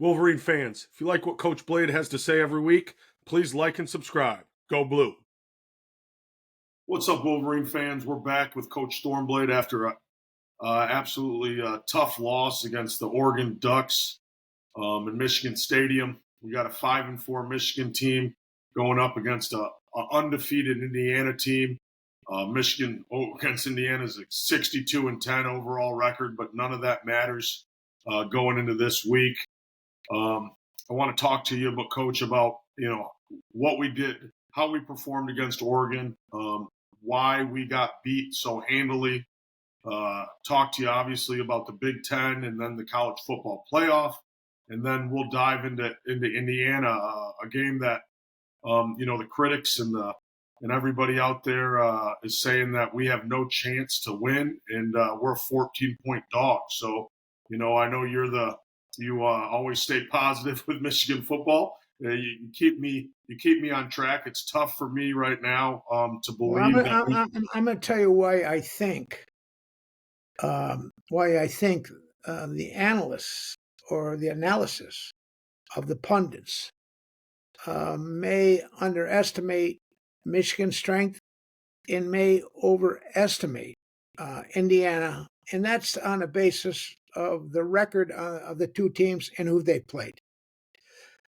Wolverine fans, if you like what Coach Blade has to say every week, please like and subscribe. Go Blue. What's up, Wolverine fans? We're back with Coach Stormblade after a absolutely tough loss against the Oregon Ducks in Michigan Stadium. We got a 5-4 Michigan team going up against a undefeated Indiana team. Michigan against Indiana is a 62-10 overall record, but none of that matters going into this week. I want to talk to you about, Coach, about what we did, how we performed against Oregon, why we got beat so handily. Talk to you obviously about the Big Ten and then the college football playoff, and then we'll dive into Indiana, a game that the critics and everybody out there is saying that we have no chance to win, and we're a 14-point dog. So I know you always stay positive with Michigan football. You keep me on track. It's tough for me right now to Well, believe that. I'm going to tell you why I think the analysts or the analysis of the pundits may underestimate Michigan's strength and may overestimate Indiana, and that's on the basis of the record of the two teams and who they played.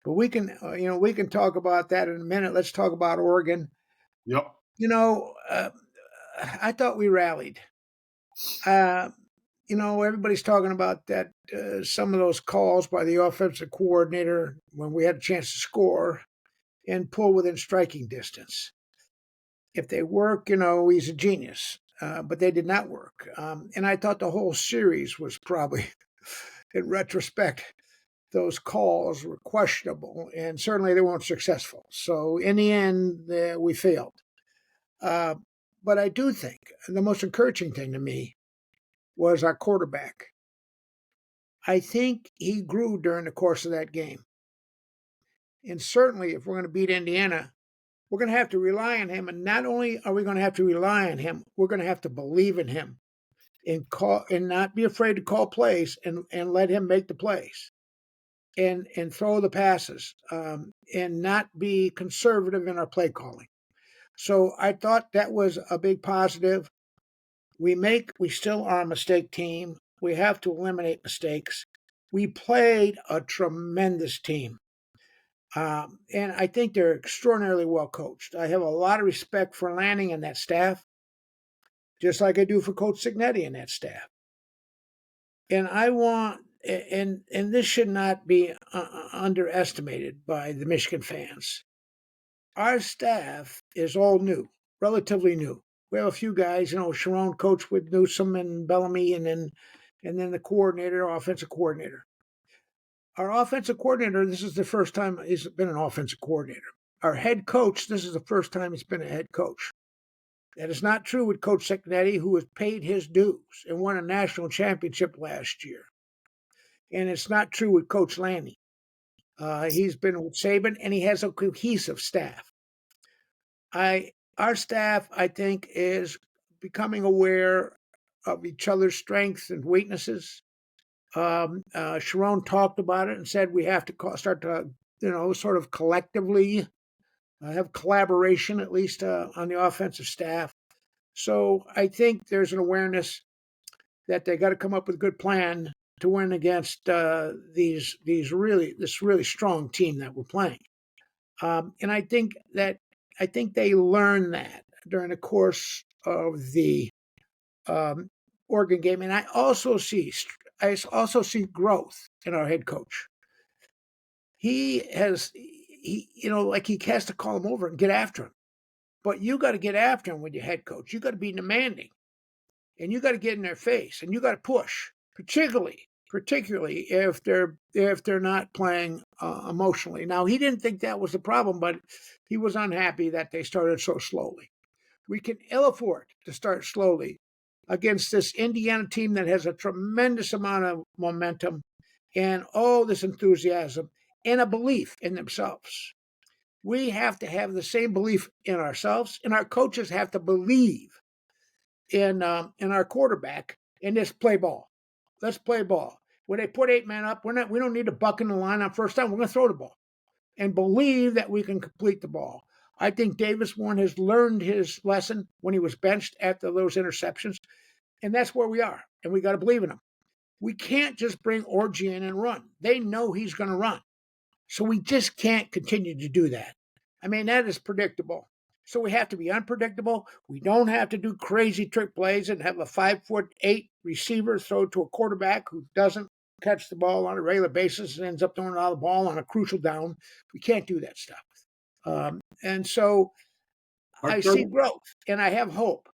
But we can talk about that in a minute. Let's talk about Oregon. Yep. I thought we rallied. Everybody's talking about that. Some of those calls by the offensive coordinator when we had a chance to score and pull within striking distance. If they work, he's a genius. But they did not work. And I thought the whole series was probably, in retrospect, those calls were questionable, and certainly they weren't successful. So in the end, we failed. But I do think the most encouraging thing to me was our quarterback. I think he grew during the course of that game. And certainly, if we're going to beat Indiana, we're going to have to rely on him. And not only are we going to have to rely on him, we're going to have to believe in him and not be afraid to call plays and let him make the plays and throw the passes and not be conservative in our play calling. So I thought that was a big positive. We still are a mistake team. We have to eliminate mistakes. We played a tremendous team. And I think they're extraordinarily well coached. I have a lot of respect for Lanning and that staff, just like I do for Coach Signetti and that staff. And and this should not be underestimated by the Michigan fans. Our staff is all new, relatively new. We have a few guys, Sharon coached with Newsom and Bellamy, and then the offensive coordinator. Our offensive coordinator, this is the first time he's been an offensive coordinator. Our head coach, this is the first time he's been a head coach. That is not true with Coach Signetti, who has paid his dues and won a national championship last year. And it's not true with Coach Lanning. He's been with Saban, and he has a cohesive staff. Our staff, I think, is becoming aware of each other's strengths and weaknesses. Sharon talked about it and said we have to start to, sort of collectively have collaboration, at least on the offensive staff. So I think there's an awareness that they got to come up with a good plan to win against this really strong team that we're playing. And I think they learned that during the course of the Oregon game. And I also see growth in our head coach. He has to call him over and get after him. But you got to get after him with your head coach. You got to be demanding, and you got to get in their face, and you got to push, particularly if they're not playing emotionally. Now, he didn't think that was the problem, but he was unhappy that they started so slowly. We can ill afford to start slowly against this Indiana team that has a tremendous amount of momentum and all this enthusiasm and a belief in themselves. We have to have the same belief in ourselves, and our coaches have to believe in our quarterback and just play ball. Let's play ball. when they put 8 men up, we don't need to buck in the line on first down. We're going to throw the ball and believe that we can complete the ball. I think Davis Warren has learned his lesson when he was benched after those interceptions, and that's where we are, and we got to believe in him. We can't just bring Orgy in and run. They know he's going to run. So we just can't continue to do that. I mean, that is predictable. So we have to be unpredictable. We don't have to do crazy trick plays and have a 5'8" receiver throw to a quarterback who doesn't catch the ball on a regular basis and ends up throwing out the ball on a crucial down. We can't do that stuff. And so I see growth and I have hope.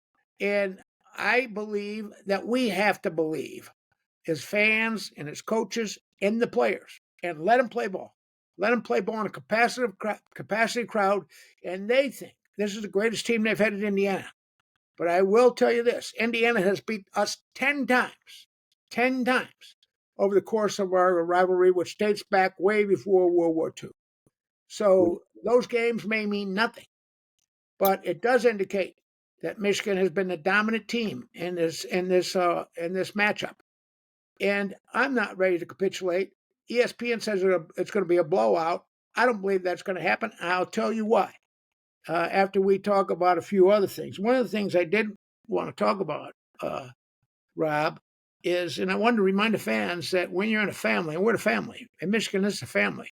And I believe that we have to believe as fans and as coaches and the players and let them play ball. Let them play ball in a capacity crowd, and they think this is the greatest team they've had in Indiana. But I will tell you this, Indiana has beat us 10 times over the course of our rivalry, which dates back way before World War II. So those games may mean nothing, but it does indicate that Michigan has been the dominant team in this matchup. And I'm not ready to capitulate. ESPN says it's going to be a blowout. I don't believe that's going to happen. I'll tell you why. After we talk about a few other things. One of the things I did want to talk about, Rob, is, and I wanted to remind the fans that when you're in a family, and we're a family, and Michigan is a family,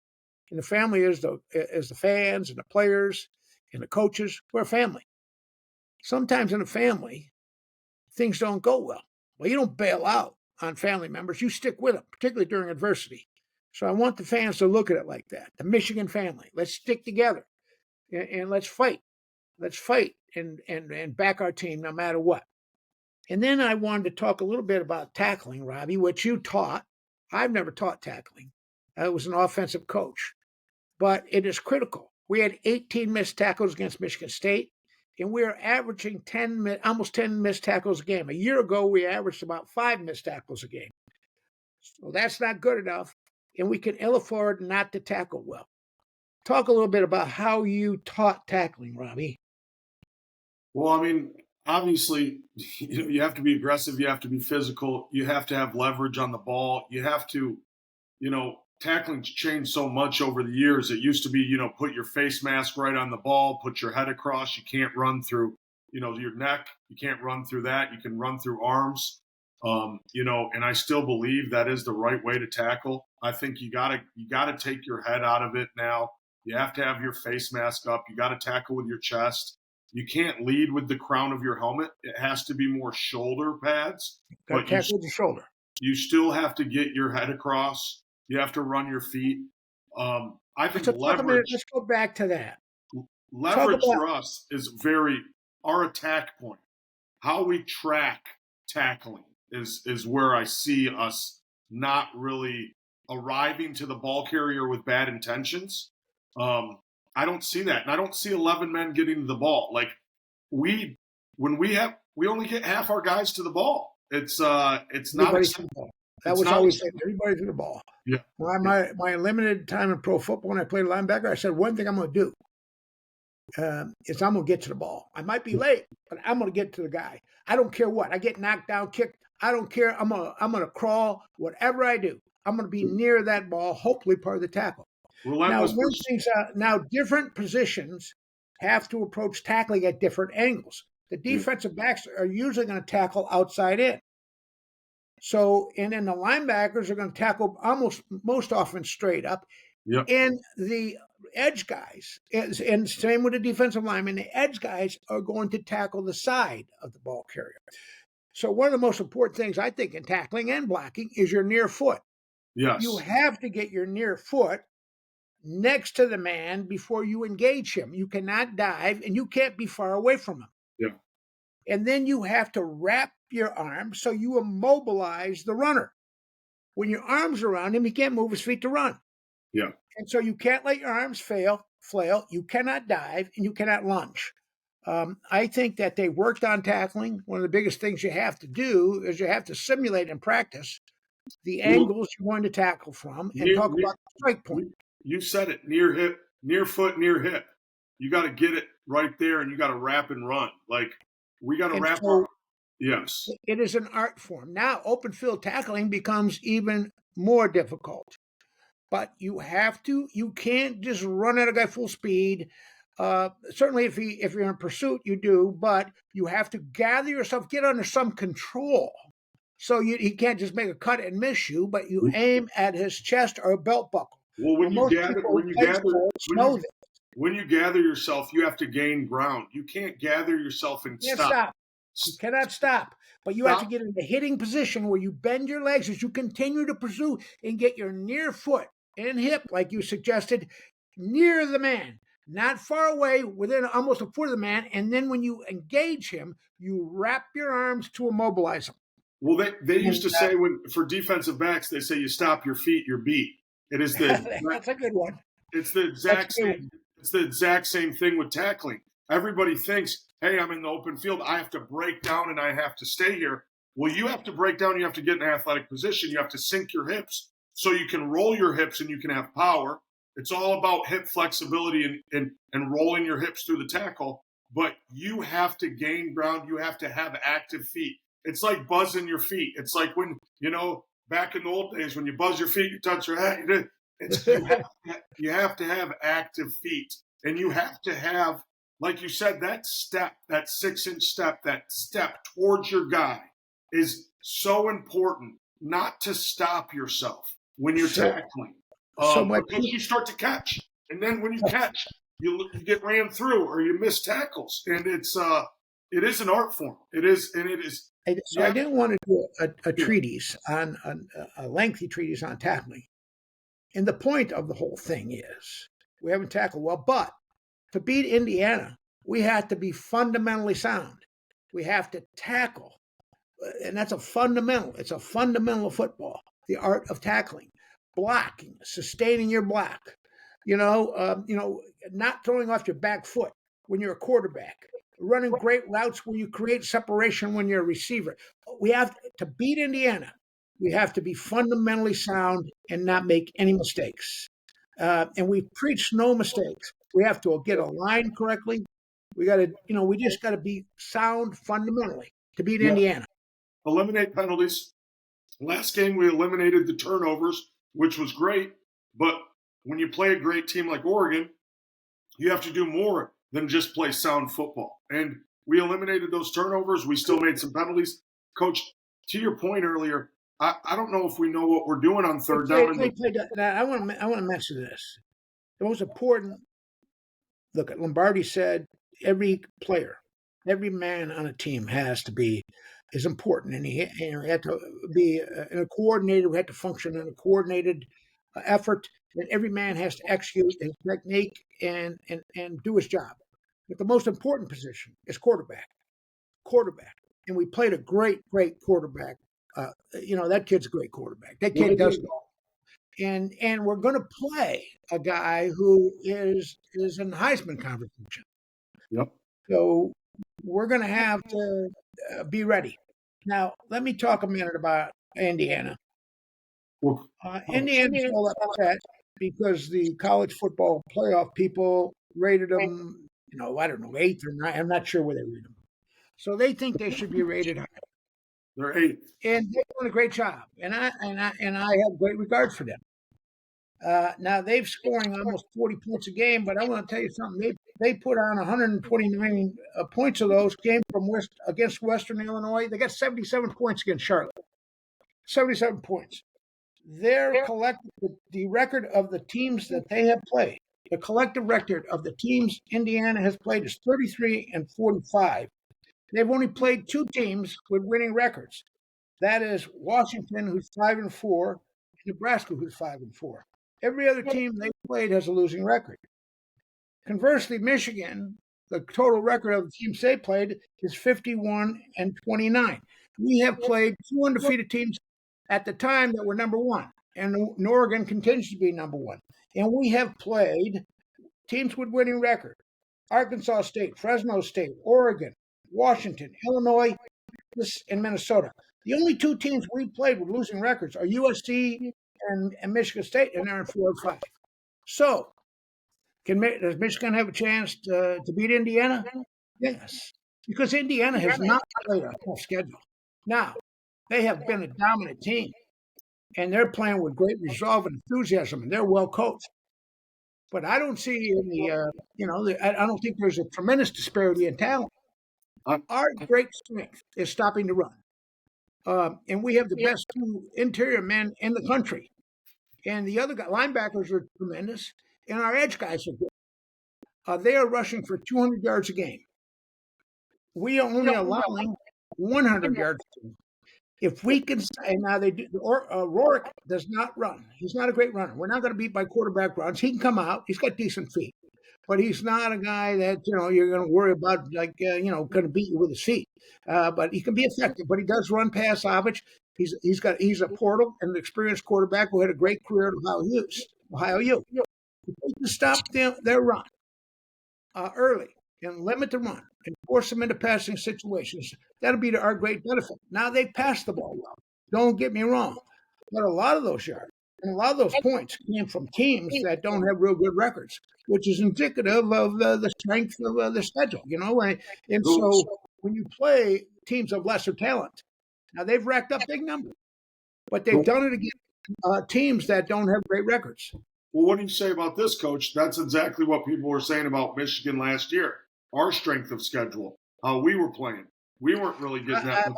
and the family is the fans and the players and the coaches. We're a family. Sometimes in a family, things don't go well. Well, you don't bail out on family members. You stick with them, particularly during adversity. So I want the fans to look at it like that. The Michigan family. Let's stick together and let's fight. Let's fight and back our team no matter what. And then I wanted to talk a little bit about tackling, Robbie, which you taught. I've never taught tackling. I was an offensive coach. But it is critical. We had 18 missed tackles against Michigan State, and we are averaging almost 10 missed tackles a game. A year ago, we averaged about 5 missed tackles a game. So that's not good enough, and we can ill afford not to tackle well. Talk a little bit about how you taught tackling, Robbie. Well, I mean, obviously, you have to be aggressive. You have to be physical. You have to have leverage on the ball. You have to, tackling's changed so much over the years. It used to be, put your face mask right on the ball, put your head across. You can't run through, your neck. You can't run through that. You can run through arms. And I still believe that is the right way to tackle. I think you gotta take your head out of it now. You have to have your face mask up. You got to tackle with your chest. You can't lead with the crown of your helmet. It has to be more shoulder pads. Got to tackle with the shoulder. You still have to get your head across. You have to run your feet. I think leverage. Let's go back to that. Leverage for us is our attack point. How we track tackling is where I see us not really arriving to the ball carrier with bad intentions. I don't see that. And I don't see 11 men getting to the ball. Like we only get half our guys to the ball. It's not. That was always said, everybody to the ball. Yeah. My limited time in pro football when I played linebacker, I said, one thing I'm going to do is I'm going to get to the ball. I might be late, but I'm going to get to the guy. I don't care what. I get knocked down, kicked. I don't care. I'm going to crawl. Whatever I do, I'm going to be near that ball, hopefully part of the tackle. Now, different positions have to approach tackling at different angles. The defensive backs are usually going to tackle outside in. So, and then the linebackers are going to tackle most often straight up. Yeah. And the edge guys, and same with the defensive linemen, the edge guys are going to tackle the side of the ball carrier. So one of the most important things I think in tackling and blocking is your near foot. Yes. You have to get your near foot next to the man before you engage him. You cannot dive, and you can't be far away from him. Yeah. And then you have to wrap your arms so you immobilize the runner. When your arms are around him, he can't move his feet to run. Yeah. And so you can't let your arms flail. You cannot dive, and you cannot lunge. I think that they worked on tackling. One of the biggest things you have to do is you have to simulate and practice the angles you're going to tackle from and talk about the strike point. You said it, near hip, near foot, near hip. You got to get it right there, and you got to wrap and run. Like, we got to wrap our – yes. It is an art form. Now, open field tackling becomes even more difficult. But you can't just run at a guy full speed. Certainly, if you're in pursuit, you do, but you have to gather yourself, get under some control. So he can't just make a cut and miss you, but you aim at his chest or belt buckle. Well, Now, most people who play sports know this. when you gather yourself, you have to gain ground. You can't gather yourself and You can't stop. You cannot stop. But you have to get in a hitting position where you bend your legs as you continue to pursue and get your near foot and hip, like you suggested, near the man, not far away, within almost a foot of the man. And then when you engage him, you wrap your arms to immobilize him. Well, they used to say for defensive backs, they say you stop your feet, you're beat. It is that's a good one. It's the exact same. It's the exact same thing with tackling. Everybody thinks, hey, I'm in the open field. I have to break down and I have to stay here. Well, you have to break down. You have to get in an athletic position. You have to sink your hips so you can roll your hips and you can have power. It's all about hip flexibility and rolling your hips through the tackle. But you have to gain ground. You have to have active feet. It's like buzzing your feet. It's like when, back in the old days, when you buzz your feet, you touch your hat. You have to have active feet. And you have to have, like you said, that step, that 6-inch step, that step towards your guy is so important not to stop yourself when you're tackling. Because you start to catch. And then when you catch, you get ran through or you miss tackles. And it is an art form. It is. So I didn't want to do a treatise on a lengthy treatise on tackling. And the point of the whole thing is we haven't tackled well, but to beat Indiana, we have to be fundamentally sound. We have to tackle. And that's a fundamental. It's a fundamental of football, the art of tackling, blocking, sustaining your block, not throwing off your back foot when you're a quarterback, running great routes where you create separation when you're a receiver. We have to beat Indiana. We have to be fundamentally sound and not make any mistakes. And we preach no mistakes. We have to get aligned correctly. We just got to be sound fundamentally to beat Indiana. Eliminate penalties. Last game, we eliminated the turnovers, which was great. But when you play a great team like Oregon, you have to do more than just play sound football. And we eliminated those turnovers. We still made some penalties. Coach, to your point earlier, I don't know if we know what we're doing on third down. I want to mention this. The most important, look, Lombardi said every player, every man on a team is important. And he had to be in a coordinated, we had to function in a coordinated effort. And every man has to execute his technique and do his job. But the most important position is quarterback. And we played a great quarterback. That kid's a great quarterback. That kid does it all. And we're going to play a guy who is in the Heisman conversation. Yep. So we're going to have to be ready. Now, let me talk a minute about Indiana. Indiana's all upset because the college football playoff people rated them, I don't know, 8th or 9th. I'm not sure where they rated them. So they think they should be rated higher. They're 8th. And they're doing a great job. And I have great regard for them. Now they've scoring almost 40 points a game, but I want to tell you something. They put on 129 points of those came from against Western Illinois. They got 77 points against Charlotte. 77 points. Their collective, the record of the teams that they have played, the collective record of the teams Indiana has played is 33-45. They've only played 2 teams with winning records. That is Washington, who's 5-4, and Nebraska, who's 5-4. Every other team they played has a losing record. Conversely, Michigan, the total record of the teams they played is 51-29. We have played 2 undefeated teams at the time that were number 1, and Oregon continues to be number 1. And we have played teams with winning record: Arkansas State, Fresno State, Oregon, Washington, Illinois, and Minnesota. The only 2 teams we played with losing records are USC and Michigan State, and they're in 4-5. So, does Michigan have a chance to beat Indiana? Yes, because Indiana has not played a tough schedule. Now, they have been a dominant team. and they're playing with great resolve and enthusiasm, and they're well coached. But I don't see any, I don't think there's a tremendous disparity in talent. Our great strength is stopping the run. And we have the best two interior men in the country. And the other linebackers are tremendous, and our edge guys are good. They are rushing for 200 yards a game. We are only allowing 100 yards a game. If we can, and now they do, Rourke does not run. He's not a great runner. We're not going to beat by quarterback runs. He can come out. He's got decent feet, but he's not a guy that you're going to worry about, like going to beat you with his feet. But he can be effective. But he does run past Savage. He's a portal and an experienced quarterback who had a great career at Ohio U. If we can stop their run early and limit the run and force them into passing situations, that'll be to our great benefit. Now, they pass the ball well. Don't get me wrong. But a lot of those yards and a lot of those points came from teams that don't have real good records, which is indicative of the strength of the schedule, And so when you play teams of lesser talent, now they've racked up big numbers, but they've done it against teams that don't have great records. Well, what do you say about this, Coach? That's exactly what people were saying about Michigan last year. Our strength of schedule, how we were playing. We weren't really getting that.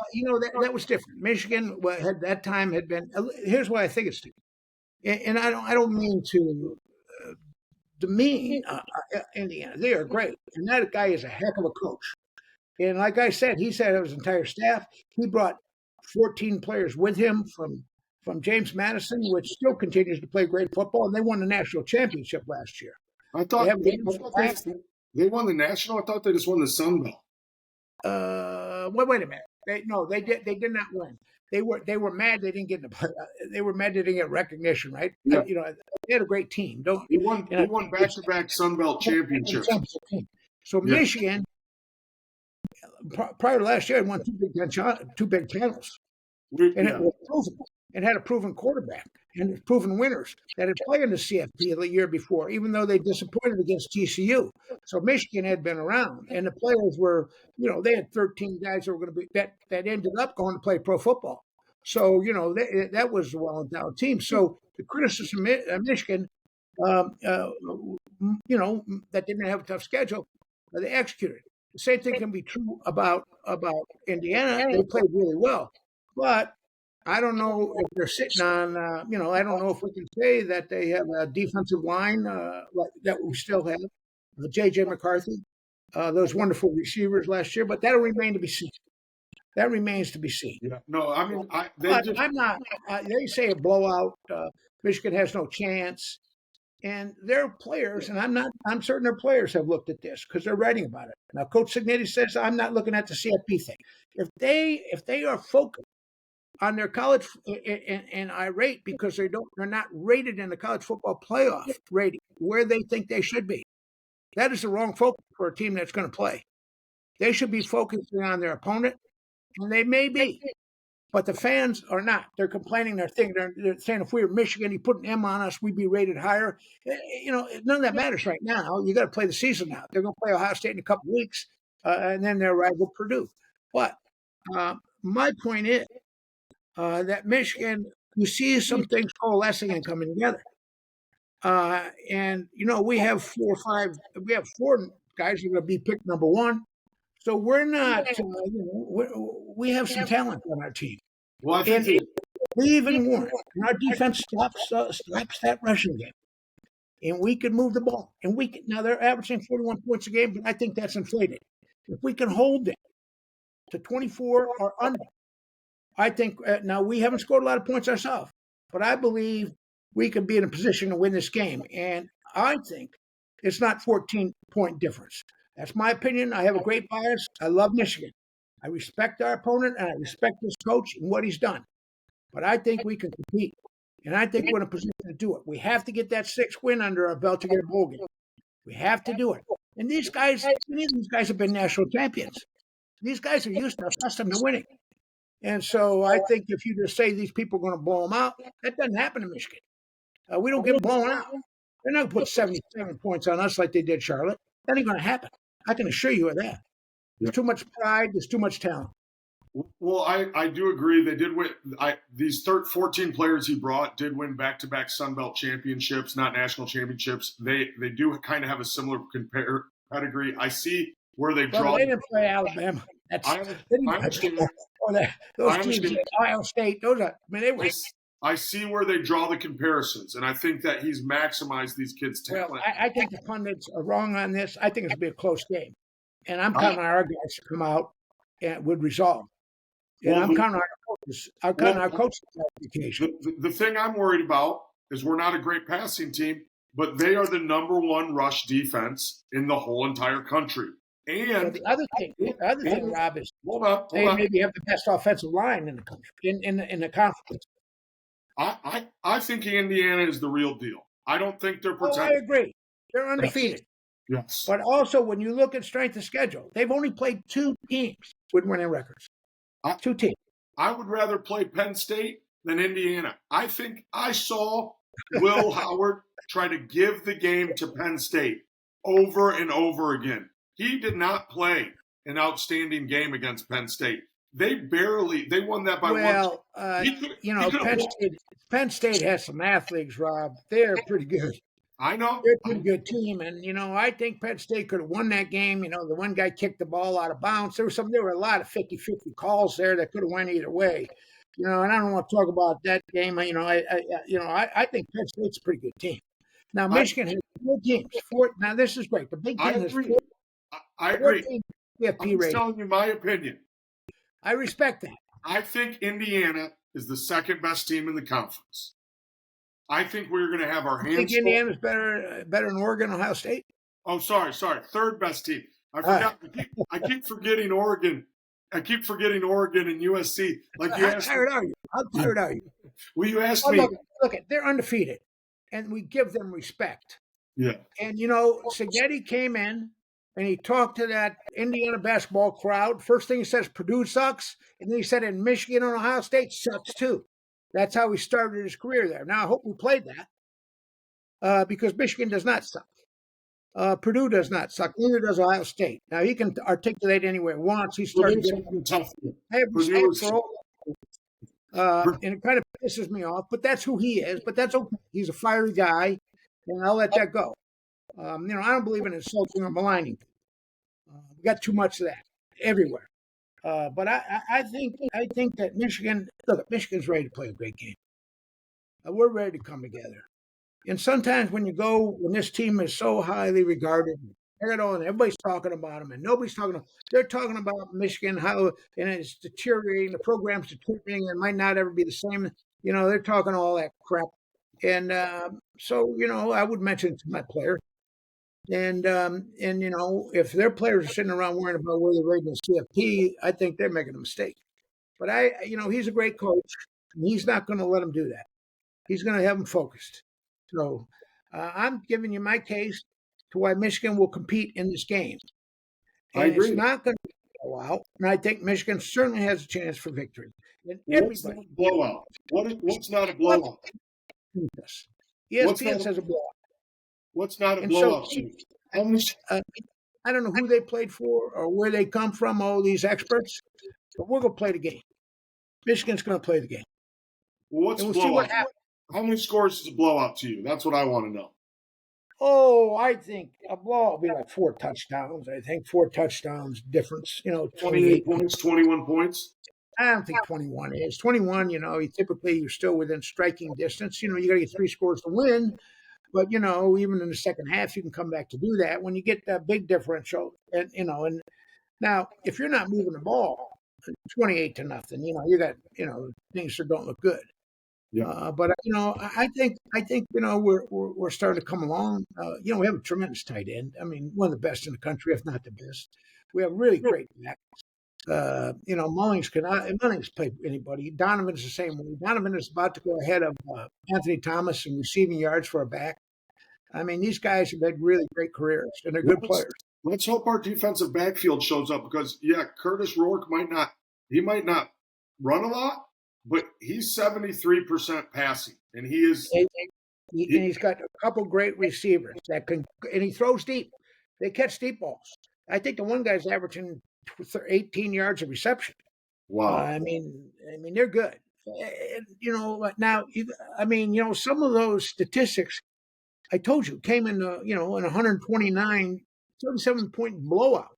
That was different. Michigan at that time had been. Here's why I think it's different, and I don't mean to demean Indiana. They are great, and that guy is a heck of a coach. And like I said, he said of his entire staff, he brought 14 players with him from James Madison, which still continues to play great football, and they won the national championship last year. I thought they won the national. I thought they just won the Sun Belt. Wait a minute. They did not win. They were mad they didn't get they were mad they didn't get recognition, right? Yeah. They had a great team. They won back-to-back Sun Belt championships. So Michigan, prior to last year, had won two big channels, and it was proven. It had a proven quarterback and proven winners that had played in the CFP the year before, even though they disappointed against TCU. So Michigan had been around, and the players were, they had 13 guys that were going to be that ended up going to play pro football. So that was a well-endowed team. So the criticism of Michigan, that didn't have a tough schedule, they executed. The same thing can be true about Indiana. They played really well, but I don't know if they're sitting on, I don't know if we can say that they have a defensive line that we still have. J.J. McCarthy, those wonderful receivers last year, but that'll remain to be seen. That remains to be seen. Yeah. No, I mean, I'm not. They say a blowout. Michigan has no chance, and their players, and I'm certain their players have looked at this because they're writing about it. Now, Coach Cignetti says I'm not looking at the CFP thing. If they are focused on their college, and irate because they're not rated in the college football playoff rating where they think they should be. That is the wrong focus for a team that's going to play. They should be focusing on their opponent, and they may be, but the fans are not. They're complaining. They're saying if we were Michigan, you put an M on us, we'd be rated higher. None of that matters right now. You got to play the season now. They're going to play Ohio State in a couple of weeks, and then their rival Purdue. But my point is, that Michigan, you see some things coalescing and coming together. And we have four guys who are going to be picked number one. So we're not, we have some talent on our team. Well, I think we even won. And our defense stops that rushing game. And we can move the ball. And now they're averaging 41 points a game, but I think that's inflated. If we can hold them to 24 or under, I think now we haven't scored a lot of points ourselves, but I believe we could be in a position to win this game. And I think it's not 14-point difference. That's my opinion. I have a great bias. I love Michigan. I respect our opponent, and I respect this coach and what he's done. But I think we can compete, and I think we're in a position to do it. We have to get that 6th win under our belt to get a bowl game. We have to do it. And these guys have been national champions. These guys are accustomed to winning. And so I think if you just say these people are going to blow them out, that doesn't happen in Michigan. We don't get blown out. They're not going to put 77 points on us like they did Charlotte. That ain't going to happen. I can assure you of that. There's too much pride. There's too much talent. Well, I do agree. They did win. These 14 players he brought did win back-to-back Sun Belt championships, not national championships. They do kind of have a similar pedigree. I see where they Well, draw. they didn't play Alabama. I understand. Those I teams, understand. Ohio State. Those are. I mean, they were. I see where they draw the comparisons, and I think that he's maximized these kids' talent. Well, I think the pundits are wrong on this. I think it's going to be a close game, and I'm counting on our guys to come out and would resolve. And I'm counting on our coaches. I'm counting on our coaches. The thing I'm worried about is we're not a great passing team, but they are the number one rush defense in the whole entire country. And the other thing, Rob, is they maybe have the best offensive line in the country, in the conference. I think Indiana is the real deal. I don't think they're protected. I agree. They're undefeated. Yes. But also, when you look at strength of schedule, they've only played 2 teams with winning records. 2 teams. I would rather play Penn State than Indiana. I think I saw Will Howard try to give the game to Penn State over and over again. He did not play an outstanding game against Penn State. They won that by one. Penn State has some athletes, Rob. They're pretty good. I know. They're a pretty good team. And, I think Penn State could have won that game. The one guy kicked the ball out of bounds. There were a lot of 50-50 calls there that could have went either way. And I don't want to talk about that game. I think Penn State's a pretty good team. Now, Michigan has 4 teams. Now, this is great. The Big Ten is 4. I agree. I'm telling you my opinion. I respect that. I think Indiana is the second best team in the conference. I think we're going to have our hands. You think Indiana's better than Oregon, Ohio State? Oh, sorry. Third best team. I forgot. I keep forgetting Oregon. I keep forgetting Oregon and USC. Like you asked. How tired are you? Well, you asked me. Look, they're undefeated, and we give them respect. Yeah. And Seghetti came in. And he talked to that Indiana basketball crowd. First thing he says, Purdue sucks. And then he said, and Michigan and Ohio State sucks too. That's how he started his career there. Now, I hope we played that because Michigan does not suck. Purdue does not suck. Neither does Ohio State. Now, he can articulate anywhere he wants. He started getting tough. I have respect for all and it kind of pisses me off, but that's who he is. But that's okay. He's a fiery guy, and I'll let that go. I don't believe in insulting or maligning. We got too much of that everywhere. But I think that Michigan's ready to play a great game. We're ready to come together. And sometimes when this team is so highly regarded, and everybody's talking about them, and nobody's talking about. They're talking about Michigan, how and it's deteriorating. The program's deteriorating, and might not ever be the same. They're talking all that crap. And so I would mention it to my player. And if their players are sitting around worrying about where they're rating the CFP, I think they're making a mistake. But he's a great coach, and he's not going to let them do that. He's going to have them focused. So I'm giving you my case to why Michigan will compete in this game. And I agree. It's not going to be a blowout, and I think Michigan certainly has a chance for victory. And what's not a blowout? What's not a blowout? ESPN says a blowout. What's not a blowout? I don't know who they played for or where they come from, all these experts, but we're going to play the game. Michigan's going to play the game. Well, what's a blowout? How many scores is a blowout to you? That's what I want to know. Oh, I think a blowout will be like 4 touchdowns. I think 4 touchdowns difference. 28 points, 21 points. I don't think 21 is. 21, you're still within striking distance. You got to get 3 scores to win. But, even in the second half, you can come back to do that when you get that big differential. And now if you're not moving the ball 28-0, you got, things that don't look good. Yeah. But, I think, we're starting to come along. We have a tremendous tight end. I mean, one of the best in the country, if not the best. We have really great backs. Mullings play anybody. Donovan's the same way. Donovan is about to go ahead of Anthony Thomas in receiving yards for a back. I mean, these guys have had really great careers, and they're good players. Let's hope our defensive backfield shows up because, Curtis Rourke might not run a lot, but he's 73% passing, and he is. And he's got a couple great receivers that can, and he throws deep. They catch deep balls. I think the one guy's averaging 18 yards of reception. Wow. I mean, they're good. Now, some of those statistics I told you came in, in 129, 37-point blowout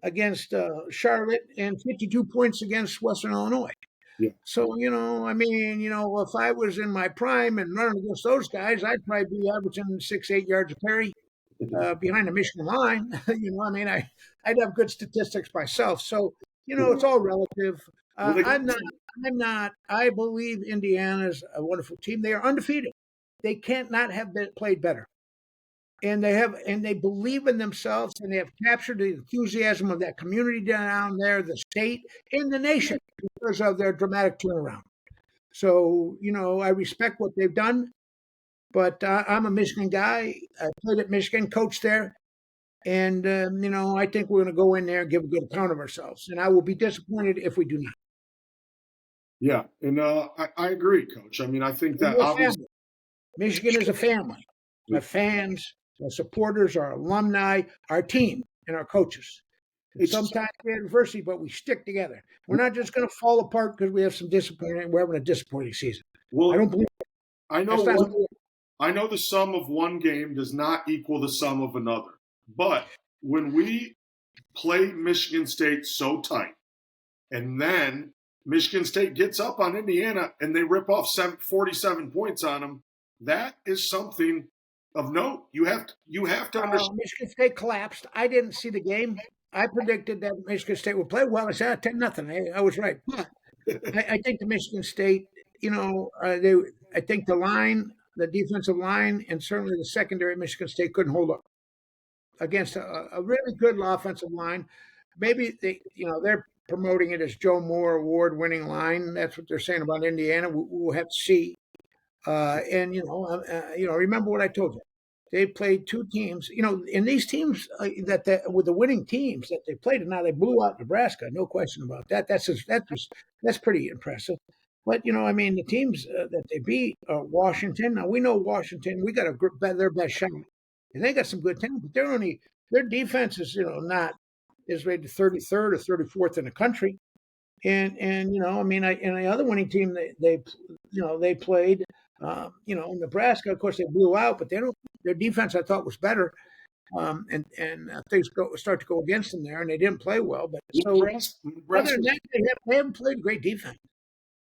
against Charlotte and 52 points against Western Illinois. Yeah. So, if I was in my prime and running against those guys, I'd probably be averaging 6, 8 yards a carry behind the Michigan line. I'd have good statistics myself. So, it's all relative. I believe Indiana's a wonderful team. They are undefeated. They can't not have played better. And they believe in themselves, and they have captured the enthusiasm of that community down there, the state, and the nation because of their dramatic turnaround. So, I respect what they've done, but I'm a Michigan guy. I played at Michigan, coached there, and I think we're going to go in there and give a good account of ourselves. And I will be disappointed if we do not. Yeah, and I agree, Coach. I think that obviously Michigan is a family. Our fans, our supporters, our alumni, our team, and our coaches. Sometimes we have adversity, but we stick together. We're not just going to fall apart because we have some disappointing. We're having a disappointing season. Well, I don't believe it. I know the sum of one game does not equal the sum of another. But when we play Michigan State so tight, and then Michigan State gets up on Indiana and they rip off 47 points on them, that is something of note. You have to understand. Michigan State collapsed. I didn't see the game. I predicted that Michigan State would play well. I said 10-0. I was right. But I think the Michigan State, I think the defensive line, and certainly the secondary at Michigan State couldn't hold up against a really good offensive line. Maybe they're promoting it as Joe Moore award-winning line. That's what they're saying about Indiana. We'll have to see. Remember what I told you. They played two teams, in these teams that with the winning teams that they played, and now they blew out Nebraska. No question about that. That's pretty impressive. But the teams that they beat are Washington. Now we know Washington. We got their best shot, and they got some good talent. But their defense is is rated 33rd or 34th in the country. And the other winning team they played. Nebraska, of course, they blew out, but their defense I thought was better, and things start to go against them there, and they didn't play well. But Nebraska, other than that, they haven't played great defense.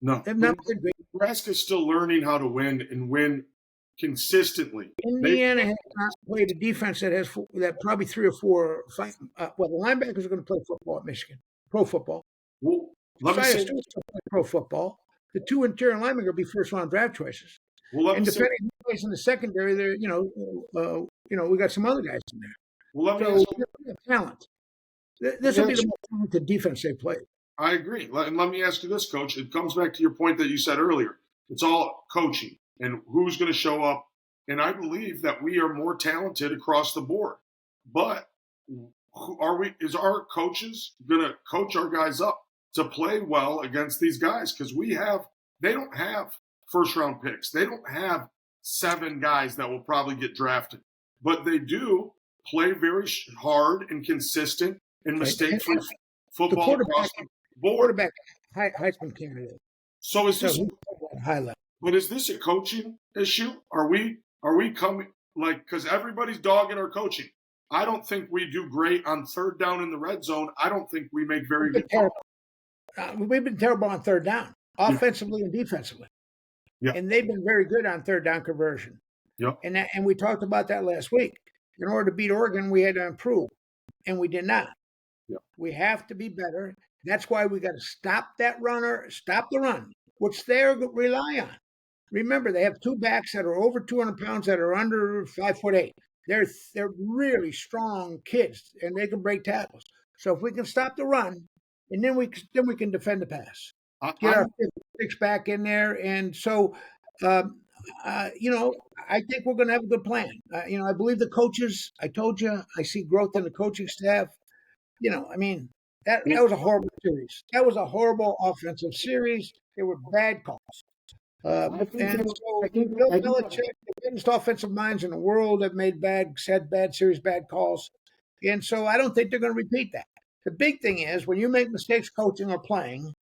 No, they've not played great. Nebraska's still learning how to win and win consistently. Indiana has not played a defense that probably 3 or 4 or 5. The linebackers are going to play football at Michigan, pro football. Well, let me say pro football. The 2 interior linemen are going to be first-round draft choices. Well, and depending on who plays in the secondary, there, we got some other guys in there. Well, talent. This will be the most talented defense they played. I agree. And let me ask you this, Coach. It comes back to your point that you said earlier. It's all coaching and who's going to show up. And I believe that we are more talented across the board. But is our coaches going to coach our guys up to play well against these guys? Because they don't have first-round picks. They don't have 7 guys that will probably get drafted. But they do play very hard and consistent and mistake-free football across the board. Quarterback, Heisman candidate. So is this high level? But is this a coaching issue? Are we coming because everybody's dogging our coaching? I don't think we do great on third down in the red zone. I don't think we make very good calls. We've been terrible on third down, offensively and defensively. Yeah. And they've been very good on third down conversion. Yeah. And we talked about that last week. In order to beat Oregon, we had to improve, and we did not. Yeah. We have to be better. That's why we got to stop the run, which they rely on. Remember, they have 2 backs that are over 200 pounds that are under 5'8". They're really strong kids, and they can break tackles. So if we can stop the run, and then we can defend the pass. Get our 6 back in there, and so I think we're going to have a good plan. I believe the coaches. I told you, I see growth in the coaching staff. That was a horrible series. That was a horrible offensive series. They were bad calls. Bill Belichick, the greatest offensive minds in the world, have made bad series, bad calls, and so I don't think they're going to repeat that. The big thing is when you make mistakes coaching or playing,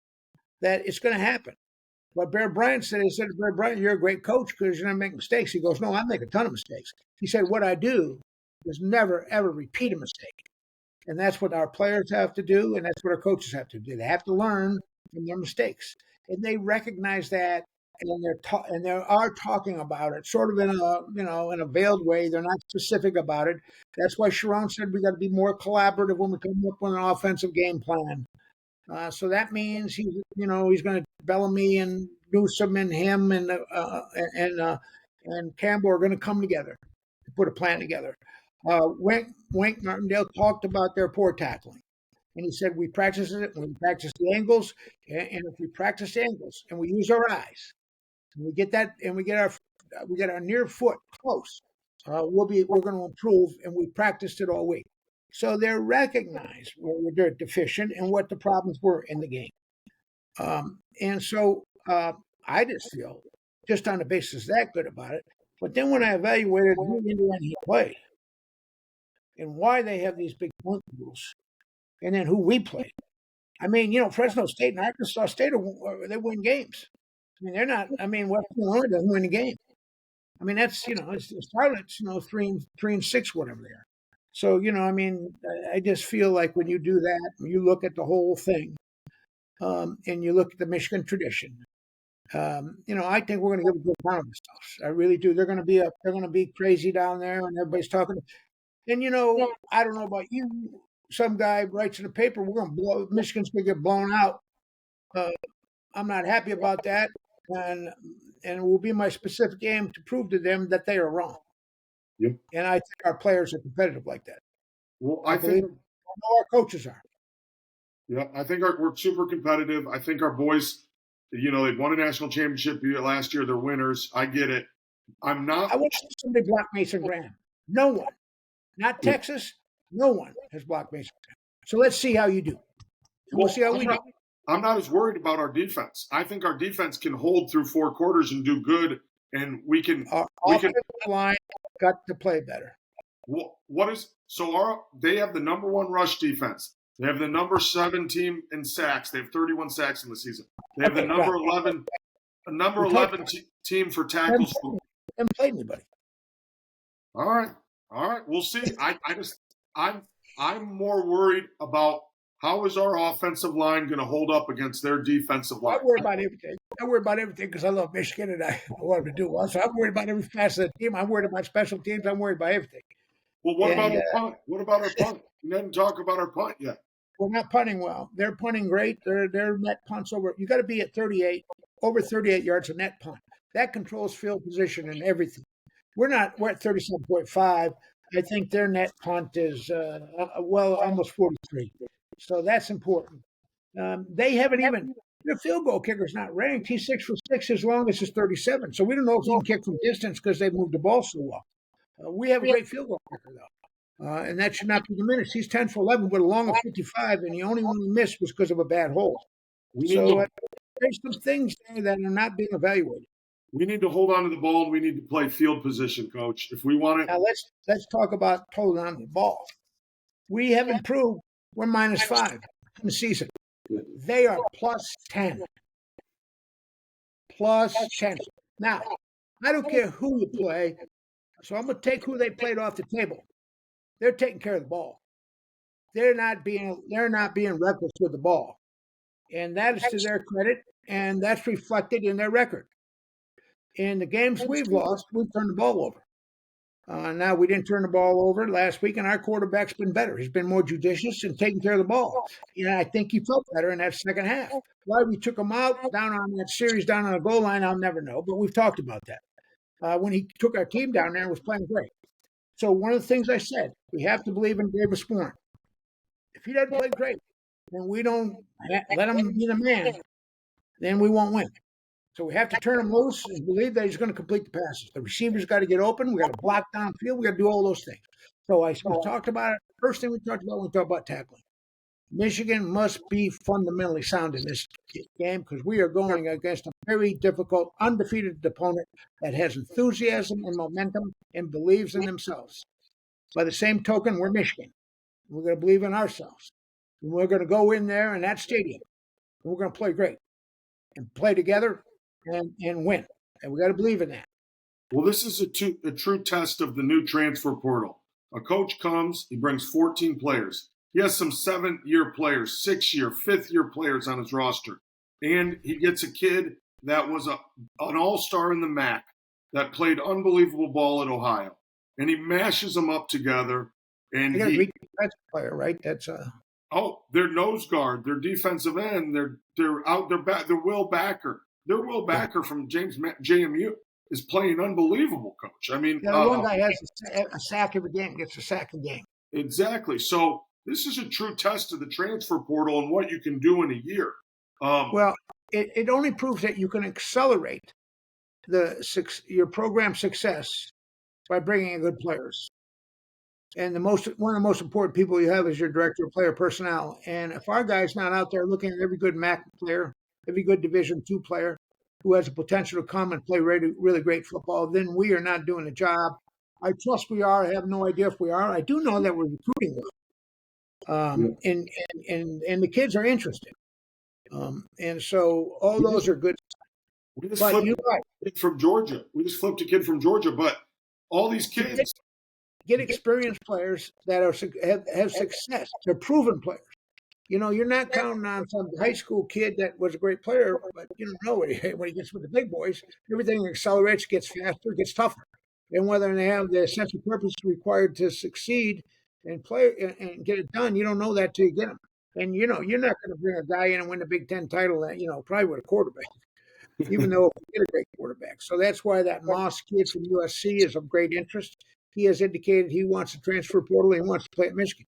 that it's going to happen. But Bear Bryant said, he said, Bear Bryant, you're a great coach because you're not making mistakes. He goes, no, I make a ton of mistakes. He said, what I do is never, ever repeat a mistake. And that's what our players have to do, and that's what our coaches have to do. They have to learn from their mistakes. And they recognize that, and they are talking about it, sort of in in a veiled way. They're not specific about it. That's why Sharon said we got to be more collaborative when we come up with an offensive game plan. So that means he's going to Bellamy and Newsom and him and Campbell are going to come together to put a plan together. Wink Martindale talked about their poor tackling, and he said we practice it when we practice the angles, and if we practice the angles and we use our eyes, and we get that, and we get our near foot close, we're going to improve, and we practiced it all week. So they recognize where they're deficient and what the problems were in the game. And so I just feel, just on the basis that good about it. But then when I evaluated who he played and why they have these big point rules, and then who we played. I mean, Fresno State and Arkansas State, they win games. I mean, they're not. I mean, West Carolina doesn't win a game. I mean, that's it's Charlotte's 3-6, whatever they are. So, I mean, I just feel like when you do that, when you look at the whole thing, and you look at the Michigan tradition, I think we're going to give a good account of ourselves. I really do. They're going to be crazy down there, and everybody's talking. And I don't know about you. Some guy writes in the paper, Michigan's going to get blown out. I'm not happy about that, and it will be my specific aim to prove to them that they are wrong. Yep. And I think our players are competitive like that. Well, I think our coaches are. Yeah, I think we're super competitive. I think our boys, they won a national championship last year. They're winners. I get it. I'm not. I wish somebody blocked Mason Graham. No one. Not Texas. No one has blocked Mason Graham. So let's see how you do. And we'll see how we do. I'm not as worried about our defense. I think our defense can hold through 4 quarters and do good, and we can. Our offensive line got to play better. They have the number 1 rush defense. They have the number 7 team in sacks. They have 31 sacks in the season. They have the number 11 team for tackles. Haven't played anybody. All right. We'll see. I'm more worried about how is our offensive line going to hold up against their defensive line. I worry about everything. I worry about everything because I love Michigan and I want them to do well. So I'm worried about every facet of the team. I'm worried about special teams. I'm worried about everything. Well, what about our punt? What about our punt? You didn't talk about our punt yet. We're not punting well. They're punting great. Their net punts over. You got to be at 38, over 38 yards a net punt. That controls field position and everything. We're at 37.5. I think their net punt is almost 43. So that's important. They haven't even. Their field goal kicker's not ranked. He's 6 for 6. His longest is 37. So we don't know if he can kick from distance because they moved the ball so well. We have a great field goal kicker though. And that should not be diminished. He's 10 for 11 with a long of 55, and the only one he missed was because of a bad hold. There's some things there that are not being evaluated. We need to hold on to the ball, and we need to play field position, Coach. If we want it. Now let's talk about holding on to the ball. We have improved. We're -5 in the season. They are +10. +10. Now, I don't care who you play, so I'm going to take who they played off the table. They're taking care of the ball. They're not being reckless with the ball. And that is to their credit, and that's reflected in their record. In the games we've lost, we've turned the ball over. Now, we didn't turn the ball over last week, and our quarterback's been better. He's been more judicious and taking care of the ball. And I think he felt better in that second half. Why we took him out down on that series, down on the goal line, I'll never know. But we've talked about that. When he took our team down there and was playing great. So one of the things I said, we have to believe in Davis Bourne. If he doesn't play great, then we don't let him be the man, then we won't win. So we have to turn him loose and believe that he's going to complete the passes. The receivers got to get open. We got to block downfield. We got to do all those things. So we talked about it. First thing we talked about when we talked about tackling. Michigan must be fundamentally sound in this game because we are going against a very difficult, undefeated opponent that has enthusiasm and momentum and believes in themselves. By the same token, we're Michigan. We're going to believe in ourselves. And we're going to go in there in that stadium. And we're going to play great. and play together and win. And we got to believe in that. Well, this is a true test of the new transfer portal. A coach comes, he brings 14 players. He has some 7-year players, 6-year, 5th-year players on his roster. And he gets a kid that was an all-star in the MAC that played unbelievable ball at Ohio. And he mashes them up together. And They got a great defensive player, right? That's their nose guard, their defensive end, their Will Backer. Their Will Backer from JMU is playing unbelievable, Coach. I mean, one guy has a sack every game, gets a sack a game. Exactly. So this is a true test of the transfer portal and what you can do in a year. Well, it only proves that you can accelerate your program success by bringing in good players. And one of the most important people you have is your director of player personnel. And if our guy's not out there looking at every good MAC player, every good Division II player who has the potential to come and play really, really great football, then we are not doing the job. I trust we are. I have no idea if we are. I do know that we're recruiting well. And the kids are interested. And so all those are good. We just flipped a kid from Georgia. We just flipped a kid from Georgia, but all these kids get experienced players that have success. They're proven players. You know, you're not counting on some high school kid that was a great player, but you don't know when he gets with the big boys, everything accelerates, gets faster, gets tougher. And whether they have the sense of purpose required to succeed and play and get it done, you don't know that till you get them. And you know, you're not going to bring a guy in and win the Big Ten title that, probably with a quarterback, even though we get a great quarterback. So that's why that Moss kid from USC is of great interest. He has indicated he wants to transfer portal. He wants to play at Michigan.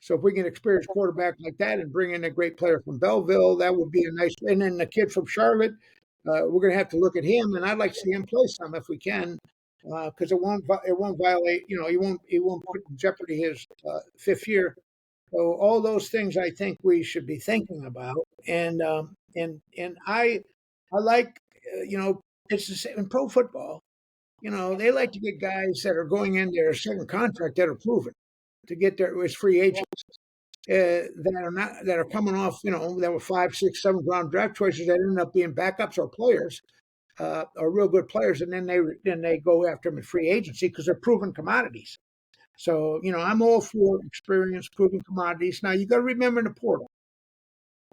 So if we can experience quarterback like that and bring in a great player from Belleville, that would be a nice. And then the kid from Charlotte, we're going to have to look at him, and I'd like to see him play some if we can, because it won't violate. He won't put in jeopardy his 5th year. So all those things I think we should be thinking about, and I like it's the same in pro football. They like to get guys that are going into their second contract that are proven to get there as free agents that are coming off, that were 5, 6, 7th round draft choices that end up being backups or players, or real good players, and then they go after them in free agency because they're proven commodities. So I'm all for experienced, proven commodities. Now you got to remember in the portal,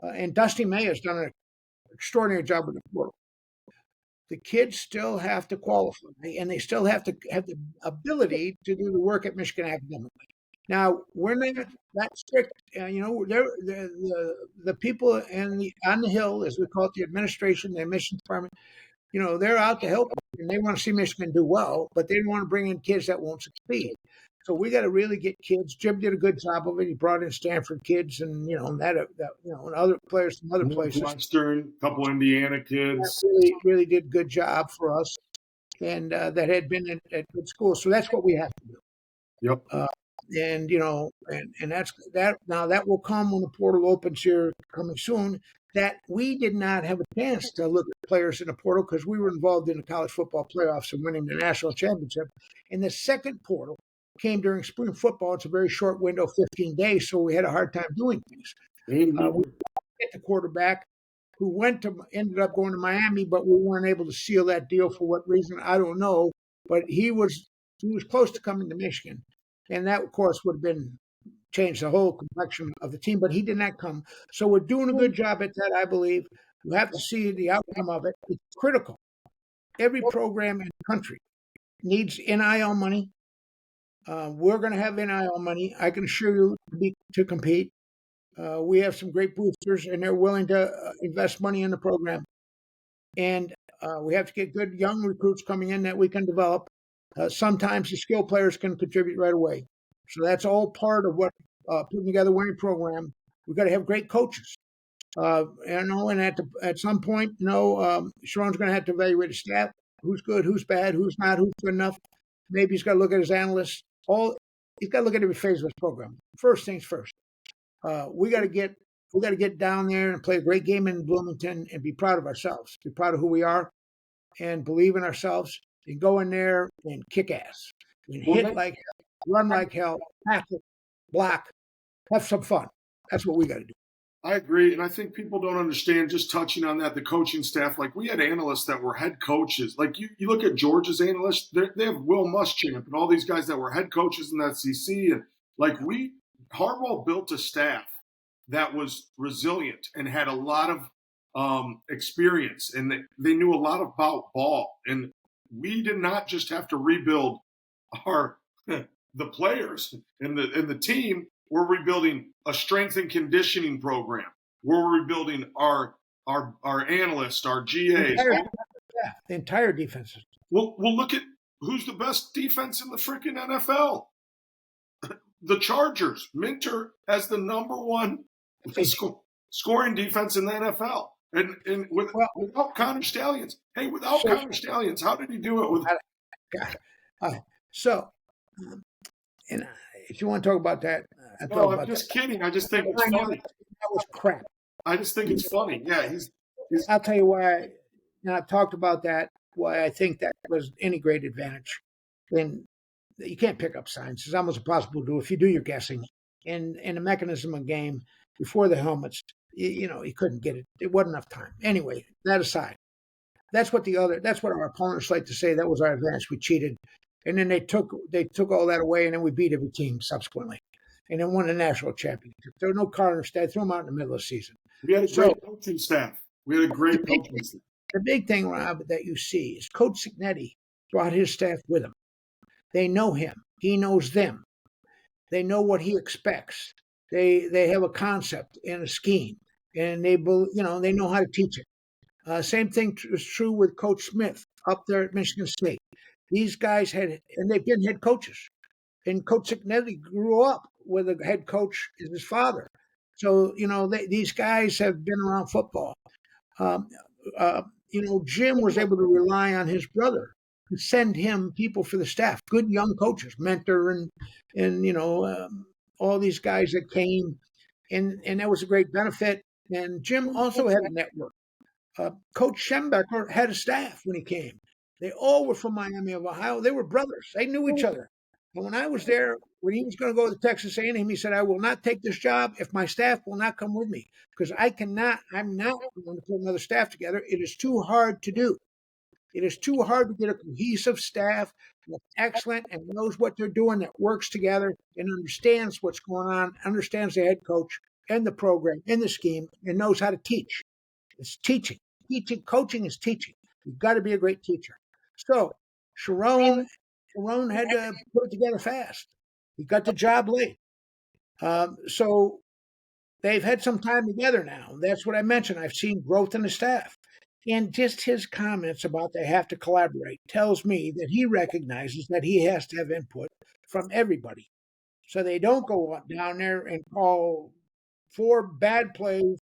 and Dusty May has done an extraordinary job with the portal. The kids still have to qualify, and they still have to have the ability to do the work at Michigan academically. Now, we're not that strict. The people on the Hill, as we call it, the administration, the admissions department, they're out to help, and they want to see Michigan do well, but they don't want to bring in kids that won't succeed. So we got to really get kids. Jim did a good job of it. He brought in Stanford kids, and and other players from other places. Western, a couple Indiana kids. Really did a good job for us, and that had been at good schools. So that's what we have to do. Yep. And that's that. Now that will come when the portal opens here coming soon. That we did not have a chance to look at players in the portal because we were involved in the college football playoffs and winning the national championship. And the second portal came during spring football. It's a very short window, 15 days, so we had a hard time doing things. We get the quarterback who ended up going to Miami, but we weren't able to seal that deal for what reason, I don't know. But he was close to coming to Michigan. And that, of course, would have changed the whole complexion of the team, but he did not come. So we're doing a good job at that, I believe. We have to see the outcome of it. It's critical. Every program in the country needs NIL money. We're going to have NIL money. I can assure you to compete. We have some great boosters, and they're willing to invest money in the program. And we have to get good young recruits coming in that we can develop. Sometimes the skill players can contribute right away. So that's all part of what putting together a winning program. We've got to have great coaches. And at some point, Sharon's going to have to evaluate his staff. Who's good, who's bad, who's not, who's good enough. Maybe he's got to look at his analysts. He's got to look at every phase of his program. First things first. We got to get down there and play a great game in Bloomington and be proud of ourselves. Be proud of who we are, and believe in ourselves. And go in there and kick ass and hit like hell, run like hell, tackle, block, have some fun. That's what we got to do. I agree, and I think people don't understand. Just touching on that, the coaching staff, like we had analysts that were head coaches. Like you look at Georgia's analysts, they have Will Muschamp and all these guys that were head coaches in the SEC, and like Harbaugh built a staff that was resilient and had a lot of experience, and they knew a lot about ball. And we did not just have to rebuild our the players and the team. We're rebuilding a strength and conditioning program. We're rebuilding our analysts, our GAs. The entire defense. We'll look at who's the best defense in the freaking NFL. The Chargers. Minter has the number one scoring defense in the NFL. And without Connor Stallions. Hey, without Connor Stallions, how did he do it with? So, and if you want to talk about that, I'm just kidding. I just think it's funny. That was crap. I just think it's funny. Yeah, he's I'll tell you why. And I've talked about that. Why I think that was any great advantage. And you can't pick up signs. It's almost impossible to do if you do your guessing. And the mechanism of game before the helmets, you couldn't get it. It wasn't enough time. Anyway, that aside, that's what our opponents like to say. That was our advantage. We cheated. And then they took all that away, and then we beat every team subsequently, and then won the national championship. There were no Cardinals. They threw them out in the middle of the season. We had a great coaching staff. The big thing, Rob, that you see is Coach Cignetti brought his staff with him. They know him. He knows them. They know what he expects. They have a concept and a scheme, and they know how to teach it. Same thing is true with Coach Smith up there at Michigan State. These guys they've been head coaches. And Coach Cignetti grew up with a head coach as his father. So, these guys have been around football. Jim was able to rely on his brother to send him people for the staff, good young coaches, Mentor and all these guys that came. And that was a great benefit. And Jim also had a network. Coach Schembecker had a staff when he came. They all were from Miami of Ohio. They were brothers. They knew each other. And when I was there, when he was going to go to Texas A&M, he said, "I will not take this job if my staff will not come with me, because I'm not going to put another staff together. It is too hard to do. It is too hard to get a cohesive staff that's excellent and knows what they're doing, that works together and understands what's going on, understands the head coach and the program and the scheme, and knows how to teach. It's teaching. Coaching is teaching. You've got to be a great teacher." So Sharon had to put it together fast. He got the job late. So they've had some time together now. That's what I mentioned. I've seen growth in the staff. And just his comments about they have to collaborate tells me that he recognizes that he has to have input from everybody. So they don't go down there and call 4 bad plays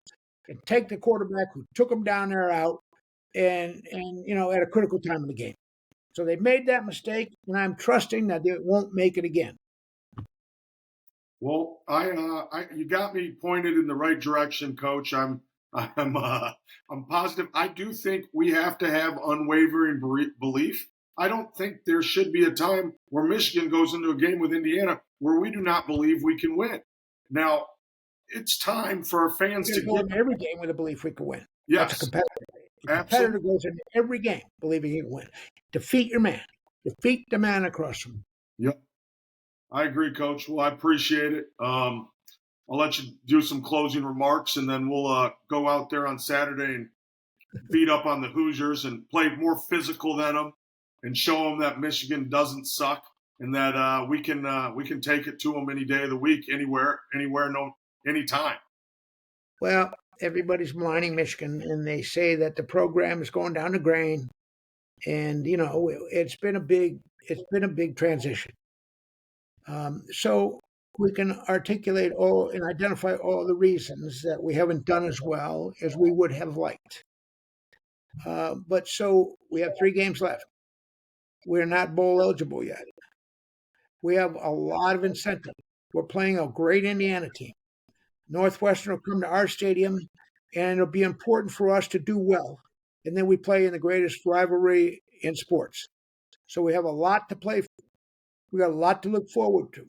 and take the quarterback who took them down there out and at a critical time of the game. So they made that mistake, and I'm trusting that they won't make it again. Well, you got me pointed in the right direction, Coach. I'm positive. I do think we have to have unwavering belief. I don't think there should be a time where Michigan goes into a game with Indiana where we do not believe we can win. Now, it's time for our fans to go into every game with a belief we can win. Yes. That's a competitor. A competitor goes into every game believing he can win. Defeat your man. Defeat the man across from you. Yep. I agree, Coach. Well, I appreciate it. I'll let you do some closing remarks, and then we'll go out there on Saturday and beat up on the Hoosiers and play more physical than them and show them that Michigan doesn't suck and that we can take it to them any day of the week, anywhere, anytime. Well, everybody's maligning Michigan, and they say that the program is going down the drain, and it's been a big transition. So we can articulate all and identify all the reasons that we haven't done as well as we would have liked. But so we have 3 games left. We're not bowl eligible yet. We have a lot of incentive. We're playing a great Indiana team. Northwestern will come to our stadium, and it'll be important for us to do well. And then we play in the greatest rivalry in sports. So we have a lot to play for. We got a lot to look forward to.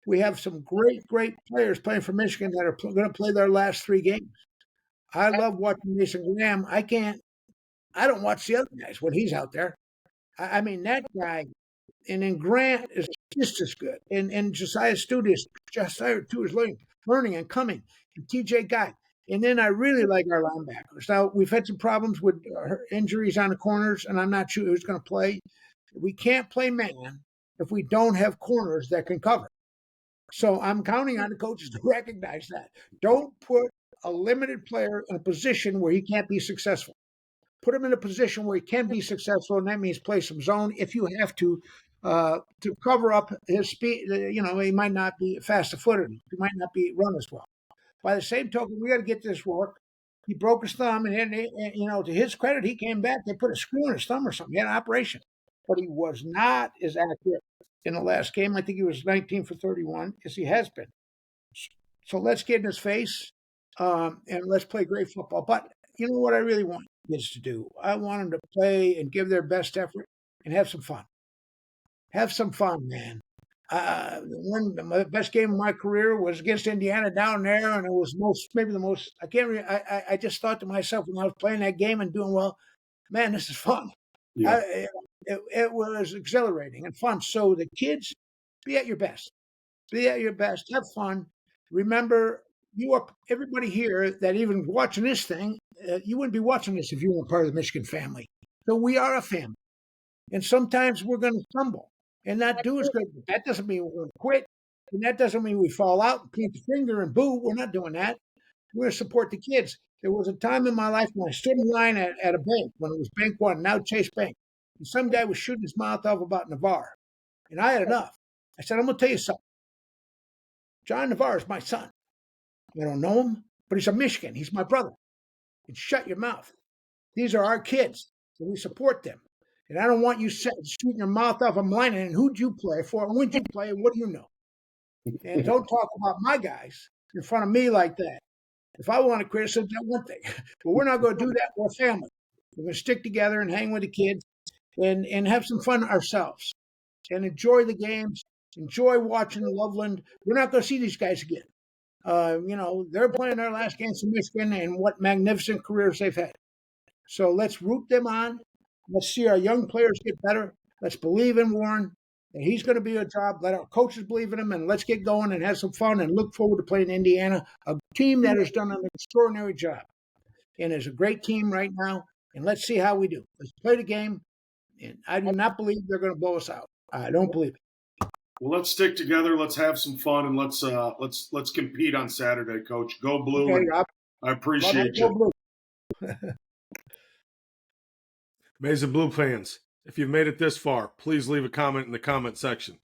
We have some great, great players playing for Michigan that are going to play their last 3 games. I love watching Mason Graham. I don't watch the other guys when he's out there. I mean, that guy, and then Grant is just as good. And Josiah Stewart is learning and coming. And TJ Guy. And then I really like our linebackers. Now, we've had some problems with injuries on the corners, and I'm not sure who's going to play. We can't play man if we don't have corners that can cover. So I'm counting on the coaches to recognize that. Don't put a limited player in a position where he can't be successful. Put him in a position where he can be successful, and that means play some zone if you have to cover up his speed. He might not be fast-footed. He might not be run as well. By the same token, we got to get this work. He broke his thumb, and to his credit, he came back. They put a screw in his thumb or something. He had an operation, but he was not as accurate in the last game. I think he was 19 for 31, as he has been. So let's get in his face, and let's play great football. But you know what I really want kids to do? I want them to play and give their best effort and have some fun. Have some fun, man. My best game of my career was against Indiana down there, and it was maybe the most. I just thought to myself when I was playing that game and doing well, man, this is fun. Yeah. It was exhilarating and fun. So the kids, be at your best. Be at your best. Have fun. Remember, everybody here that even watching this thing, you wouldn't be watching this if you weren't part of the Michigan family. So we are a family, and sometimes we're going to stumble and not do as good. But that doesn't mean we're going to quit, and that doesn't mean we fall out and point the finger and boo. We're not doing that. We're going to support the kids. There was a time in my life when I stood in line at a bank when it was Bank One, now Chase Bank, and some guy was shooting his mouth off about Navarre, and I had enough. I said, I'm going to tell you something. John Navarre is my son. I don't know him, but he's from Michigan. He's my brother. And shut your mouth. These are our kids, and we support them. And I don't want you shooting your mouth off. I'm lining. And who'd you play for? And when'd you play? And what do you know? And don't talk about my guys in front of me like that. If I want to criticize, that's one thing. But we're not going to do that. We're a family. We're going to stick together and hang with the kids and have some fun ourselves and enjoy the games. Enjoy watching Loveland. We're not going to see these guys again. They're playing their last games in Michigan, and what magnificent careers they've had. So let's root them on. Let's see our young players get better. Let's believe in Warren, and he's going to be a job. Let our coaches believe in him, and let's get going and have some fun and look forward to playing Indiana, a team that has done an extraordinary job and is a great team right now. And let's see how we do. Let's play the game, and I do not believe they're going to blow us out. I don't believe it. Well, let's stick together. Let's have some fun, and let's compete on Saturday, Coach. Go Blue! Okay, Rob. I appreciate you. Go Blue. Amazing Blue fans, if you've made it this far, please leave a comment in the comment section.